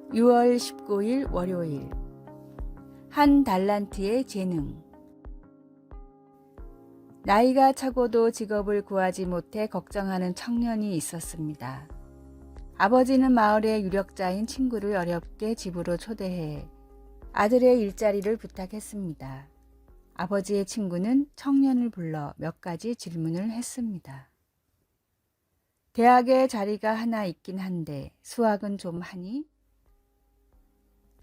6월 19일 월요일. 한 달란트의 재능. 나이가 차고도 직업을 구하지 못해 걱정하는 청년이 있었습니다. 아버지는 마을의 유력자인 친구를 어렵게 집으로 초대해 아들의 일자리를 부탁했습니다. 아버지의 친구는 청년을 불러 몇 가지 질문을 했습니다. 대학에 자리가 하나 있긴 한데 수학은 좀 하니?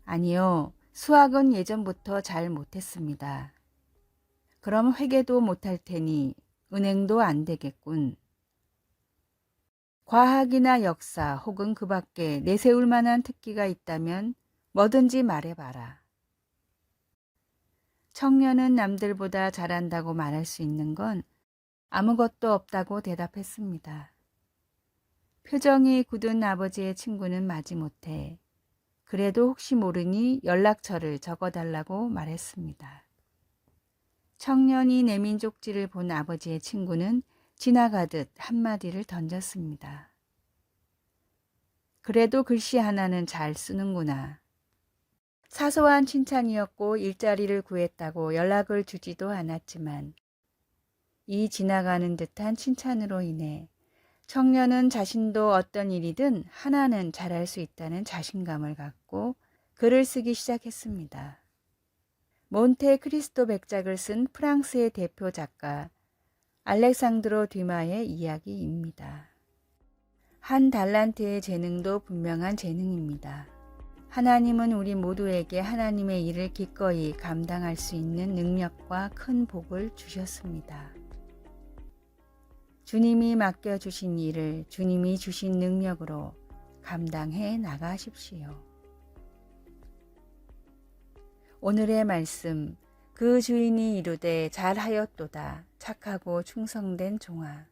아니요, 수학은 예전부터 잘 못했습니다. 그럼 회계도 못할 테니 은행도 안 되겠군. 과학이나 역사 혹은 그 밖에 내세울 만한 특기가 있다면 뭐든지 말해봐라. 청년은 남들보다 잘한다고 말할 수 있는 건 아무것도 없다고 대답했습니다. 표정이 굳은 아버지의 친구는 마지못해 그래도 혹시 모르니 연락처를 적어달라고 말했습니다. 청년이 내민 쪽지를 본 아버지의 친구는 지나가듯 한마디를 던졌습니다. 그래도 글씨 하나는 잘 쓰는구나. 사소한 칭찬이었고 일자리를 구했다고 연락을 주지도 않았지만 이 지나가는 듯한 칭찬으로 인해 청년은 자신도 어떤 일이든 하나는 잘할 수 있다는 자신감을 갖고 글을 쓰기 시작했습니다. 몬테 크리스토 백작을 쓴 프랑스의 대표 작가 알렉상드로 듀마의 이야기입니다. 한 달란트의 재능도 분명한 재능입니다. 하나님은 우리 모두에게 하나님의 일을 기꺼이 감당할 수 있는 능력과 큰 복을 주셨습니다. 주님이 맡겨주신 일을 주님이 주신 능력으로 감당해 나가십시오. 오늘의 말씀, 그 주인이 이르되 잘하였도다 착하고 충성된 종아.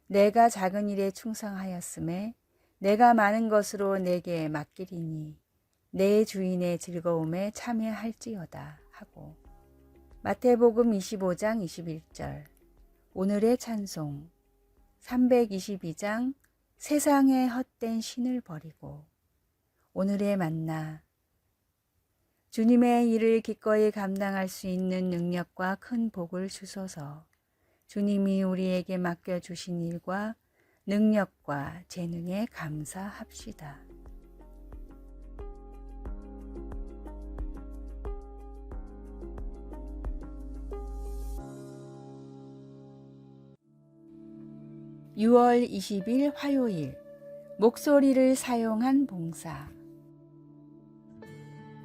내가 작은 일에 충성하였음에 내가 많은 것으로 내게 맡기리니 내 주인의 즐거움에 참여할지어다 하고. 마태복음 25장 21절. 오늘의 찬송 322장 세상의 헛된 신을 버리고. 오늘의 만나 주님의 일을 기꺼이 감당할 수 있는 능력과 큰 복을 주소서. 주님이 우리에게 맡겨주신 일과 능력과 재능에 감사합시다. (6월 20일) 화요일. 목소리를 사용한 봉사.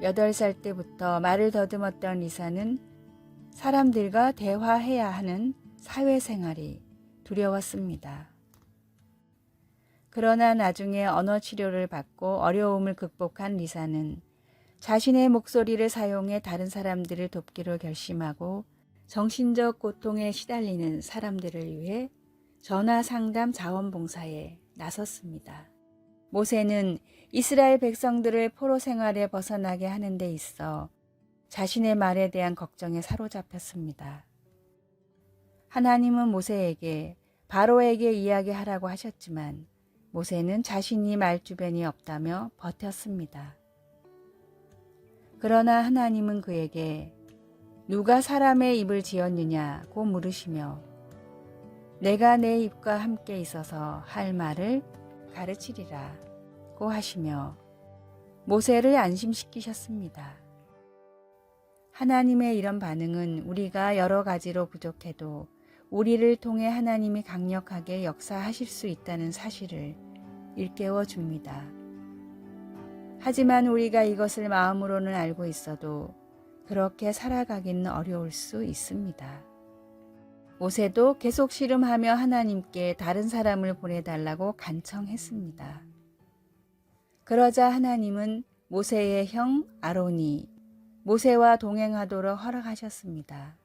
8살 때부터 말을 더듬었던 리사는 사람들과 대화해야 하는 사회생활이 두려웠습니다. 그러나 나중에 언어 치료를 받고 어려움을 극복한 리사는 자신의 목소리를 사용해 다른 사람들을 돕기로 결심하고 정신적 고통에 시달리는 사람들을 위해 전화상담 자원봉사에 나섰습니다. 모세는 이스라엘 백성들을 포로 생활에 벗어나게 하는 데 있어 자신의 말에 대한 걱정에 사로잡혔습니다. 하나님은 모세에게 바로에게 이야기하라고 하셨지만 모세는 자신이 말 주변이 없다며 버텼습니다. 그러나 하나님은 그에게 누가 사람의 입을 지었느냐고 물으시며 내가 내 입과 함께 있어서 할 말을 가르치리라 고 하시며 모세를 안심시키셨습니다. 하나님의 이런 반응은 우리가 여러 가지로 부족해도 우리를 통해 하나님이 강력하게 역사하실 수 있다는 사실을 일깨워 줍니다. 하지만 우리가 이것을 마음으로는 알고 있어도 그렇게 살아가기는 어려울 수 있습니다. 모세도 계속 씨름하며 하나님께 다른 사람을 보내달라고 간청했습니다. 그러자 하나님은 모세의 형 아론이 모세와 동행하도록 허락하셨습니다.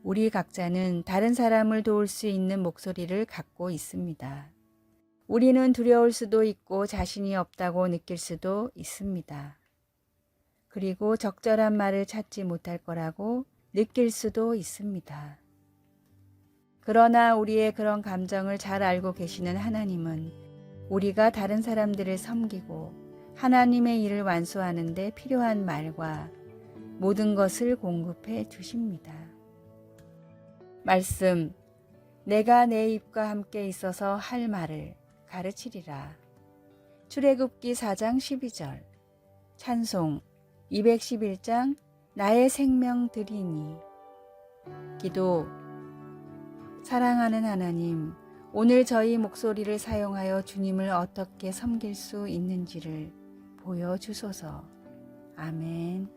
우리 각자는 다른 사람을 도울 수 있는 목소리를 갖고 있습니다. 우리는 두려울 수도 있고 자신이 없다고 느낄 수도 있습니다. 그리고 적절한 말을 찾지 못할 거라고 느낄 수도 있습니다. 그러나 우리의 그런 감정을 잘 알고 계시는 하나님은 우리가 다른 사람들을 섬기고 하나님의 일을 완수하는 데 필요한 말과 모든 것을 공급해 주십니다. 말씀, 내가 내 입과 함께 있어서 할 말을 가르치리라. 출애굽기 4장 12절. 찬송 211장 나의 생명 드리니. 기도. 사랑하는 하나님, 오늘 저희 목소리를 사용하여 주님을 어떻게 섬길 수 있는지를 보여주소서. 아멘.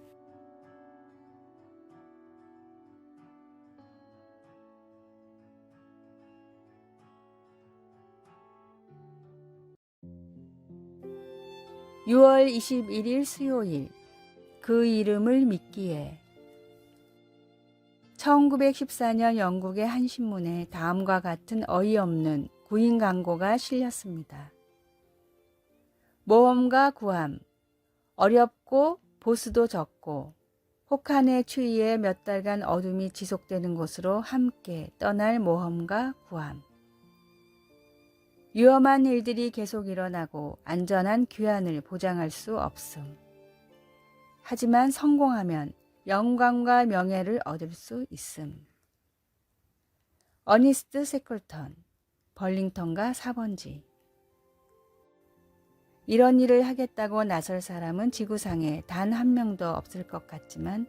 (6월 21일) 수요일. 그 이름을 믿기에. 1914년 영국의 한 신문에 다음과 같은 어이없는 구인 광고가 실렸습니다. 모험가 구함. 어렵고 보수도 적고 혹한의 추위에 몇 달간 어둠이 지속되는 곳으로 함께 떠날 모험가 구함. 위험한 일들이 계속 일어나고 안전한 귀환을 보장할 수 없음. 하지만 성공하면 영광과 명예를 얻을 수 있음. 어니스트 세클턴, 벌링턴가 4번지. 이런 일을 하겠다고 나설 사람은 지구상에 단 한 명도 없을 것 같지만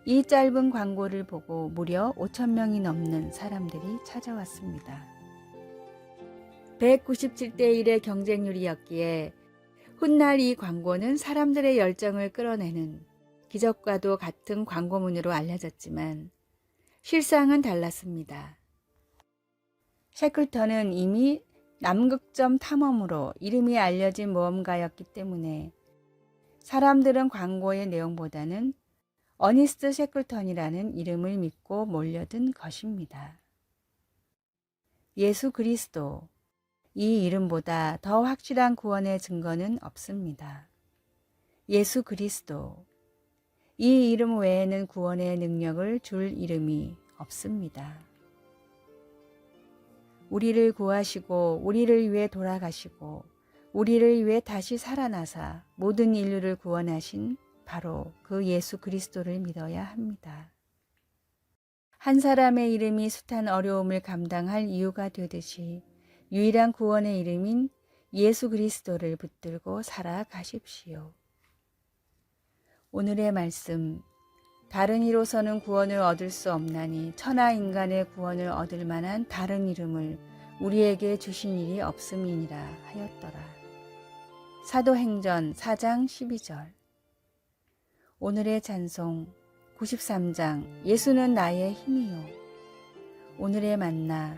이 짧은 광고를 보고 무려 5,000명이 넘는 사람들이 찾아왔습니다. 197대 1의 경쟁률이었기에 훗날 이 광고는 사람들의 열정을 끌어내는 기적과도 같은 광고문으로 알려졌지만 실상은 달랐습니다. 셰클턴은 이미 남극점 탐험으로 이름이 알려진 모험가였기 때문에 사람들은 광고의 내용보다는 어니스트 셰클턴이라는 이름을 믿고 몰려든 것입니다. 예수 그리스도, 이 이름보다 더 확실한 구원의 증거는 없습니다. 예수 그리스도, 이 이름 외에는 구원의 능력을 줄 이름이 없습니다. 우리를 구하시고 우리를 위해 돌아가시고 우리를 위해 다시 살아나사 모든 인류를 구원하신 바로 그 예수 그리스도를 믿어야 합니다. 한 사람의 이름이 숱한 어려움을 감당할 이유가 되듯이 유일한 구원의 이름인 예수 그리스도를 붙들고 살아가십시오. 오늘의 말씀, 다른 이로서는 구원을 얻을 수 없나니 천하 인간의 구원을 얻을 만한 다른 이름을 우리에게 주신 일이 없음이니라 하였더라. 사도행전 4장 12절. 오늘의 찬송 93장 예수는 나의 힘이요. 오늘의 만나,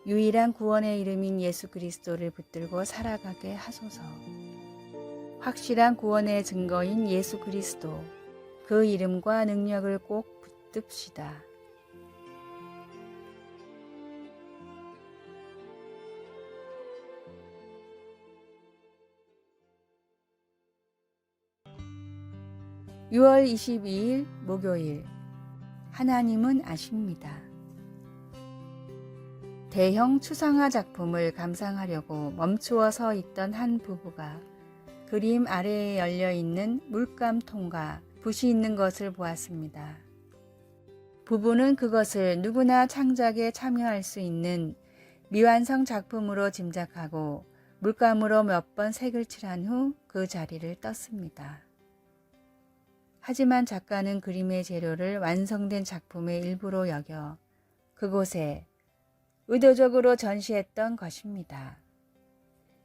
유일한 구원의 이름인 예수 그리스도를 붙들고 살아가게 하소서. 확실한 구원의 증거인 예수 그리스도, 그 이름과 능력을 꼭 붙듭시다. (6월 22일) 목요일. 하나님은 아십니다. 대형 추상화 작품을 감상하려고 멈추어 서 있던 한 부부가 그림 아래에 열려있는 물감통과 붓이 있는 것을 보았습니다. 부부는 그것을 누구나 창작에 참여할 수 있는 미완성 작품으로 짐작하고 물감으로 몇 번 색을 칠한 후 그 자리를 떴습니다. 하지만 작가는 그림의 재료를 완성된 작품의 일부로 여겨 그곳에 의도적으로 전시했던 것입니다.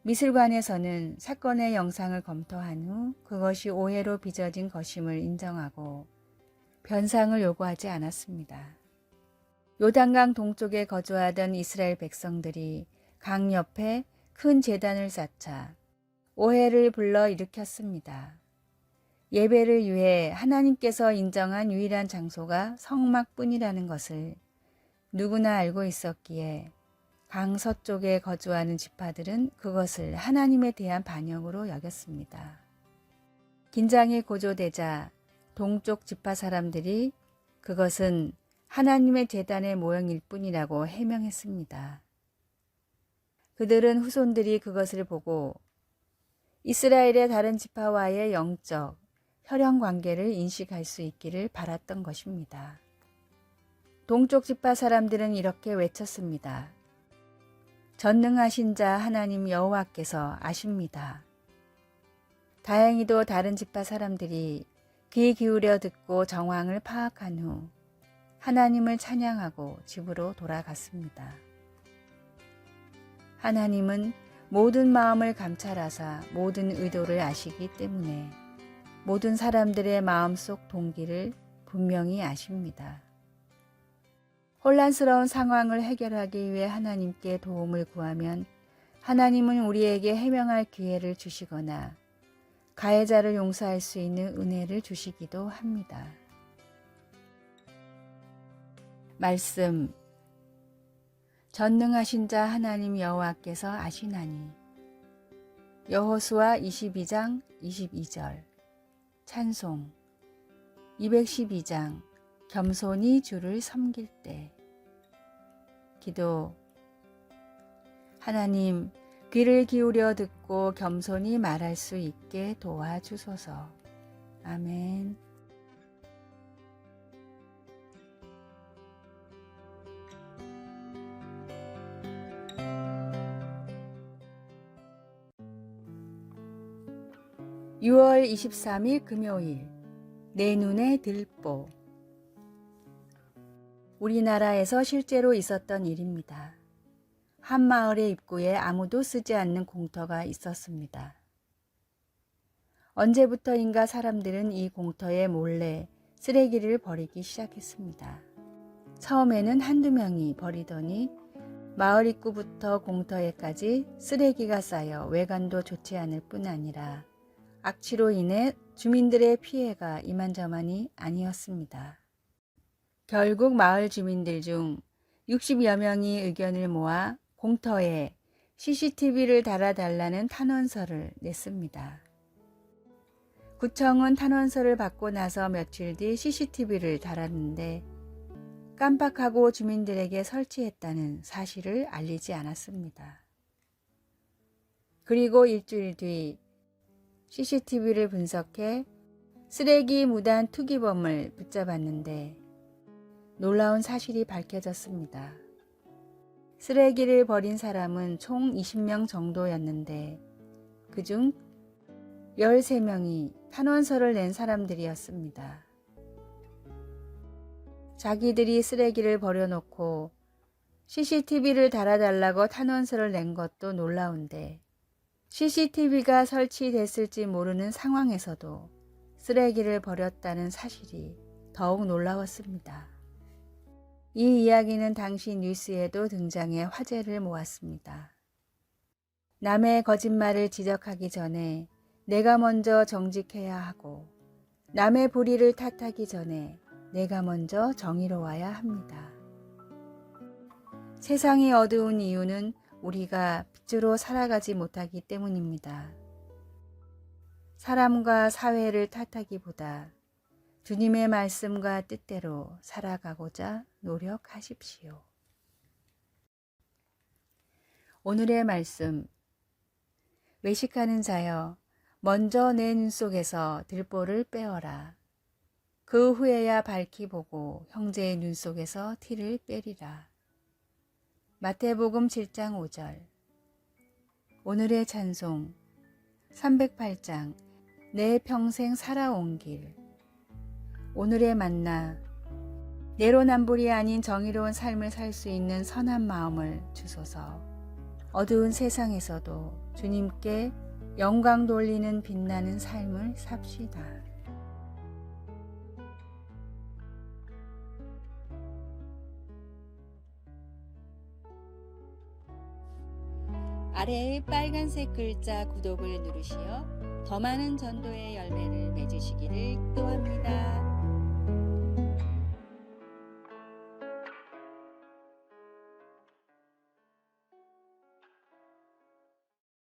미술관에서는 사건의 영상을 검토한 후 그것이 오해로 빚어진 것임을 인정하고 변상을 요구하지 않았습니다. 요단강 동쪽에 거주하던 이스라엘 백성들이 강 옆에 큰 제단을 쌓자 오해를 불러일으켰습니다. 예배를 위해 하나님께서 인정한 유일한 장소가 성막뿐이라는 것을 누구나 알고 있었기에 강 서쪽에 거주하는 지파들은 그것을 하나님에 대한 반역으로 여겼습니다. 긴장이 고조되자 동쪽 지파 사람들이 그것은 하나님의 제단의 모형일 뿐이라고 해명했습니다. 그들은 후손들이 그것을 보고 이스라엘의 다른 지파와의 영적, 혈연 관계를 인식할 수 있기를 바랐던 것입니다. 동쪽 지파 사람들은 이렇게 외쳤습니다. 전능하신 자 하나님 여호와께서 아십니다. 다행히도 다른 지파 사람들이 귀 기울여 듣고 정황을 파악한 후 하나님을 찬양하고 집으로 돌아갔습니다. 하나님은 모든 마음을 감찰하사 모든 의도를 아시기 때문에 모든 사람들의 마음속 동기를 분명히 아십니다. 혼란스러운 상황을 해결하기 위해 하나님께 도움을 구하면 하나님은 우리에게 해명할 기회를 주시거나 가해자를 용서할 수 있는 은혜를 주시기도 합니다. 말씀. 전능하신 자 하나님 여호와께서 아시나니. 여호수아 22장 22절. 찬송. 212장 겸손히 주를 섬길 때. 기도. 하나님, 귀를 기울여 듣고 겸손히 말할 수 있게 도와주소서. 아멘. (6월 23일) 금요일. 내 눈에 들보. 우리나라에서 실제로 있었던 일입니다. 한 마을의 입구에 아무도 쓰지 않는 공터가 있었습니다. 언제부터인가 사람들은 이 공터에 몰래 쓰레기를 버리기 시작했습니다. 처음에는 한두 명이 버리더니 마을 입구부터 공터에까지 쓰레기가 쌓여 외관도 좋지 않을 뿐 아니라 악취로 인해 주민들의 피해가 이만저만이 아니었습니다. 결국 마을 주민들 중 60여 명이 의견을 모아 공터에 CCTV를 달아달라는 탄원서를 냈습니다. 구청은 탄원서를 받고 나서 며칠 뒤 CCTV를 달았는데 깜빡하고 주민들에게 설치했다는 사실을 알리지 않았습니다. 그리고 일주일 뒤 CCTV를 분석해 쓰레기 무단 투기범을 붙잡았는데 놀라운 사실이 밝혀졌습니다. 쓰레기를 버린 사람은 총 20명 정도였는데 그중 13명이 탄원서를 낸 사람들이었습니다. 자기들이 쓰레기를 버려놓고 CCTV를 달아달라고 탄원서를 낸 것도 놀라운데 CCTV가 설치됐을지 모르는 상황에서도 쓰레기를 버렸다는 사실이 더욱 놀라웠습니다. 이 이야기는 당시 뉴스에도 등장해 화제를 모았습니다. 남의 거짓말을 지적하기 전에 내가 먼저 정직해야 하고 남의 불의를 탓하기 전에 내가 먼저 정의로워야 합니다. 세상이 어두운 이유는 우리가 빛으로 살아가지 못하기 때문입니다. 사람과 사회를 탓하기보다 주님의 말씀과 뜻대로 살아가고자 노력하십시오. 오늘의 말씀. 외식하는 자여, 먼저 내 눈 속에서 들보를 빼어라. 그 후에야 밝히 보고 형제의 눈 속에서 티를 빼리라. 마태복음 7장 5절. 오늘의 찬송. 308장 내 평생 살아온 길. 오늘의 만나. 내로남불이 아닌 정의로운 삶을 살 수 있는 선한 마음을 주소서. 어두운 세상에서도 주님께 영광 돌리는 빛나는 삶을 삽시다. 아래의 빨간색 글자 구독을 누르시어 더 많은 전도의 열매를 맺으시기를 기도합니다.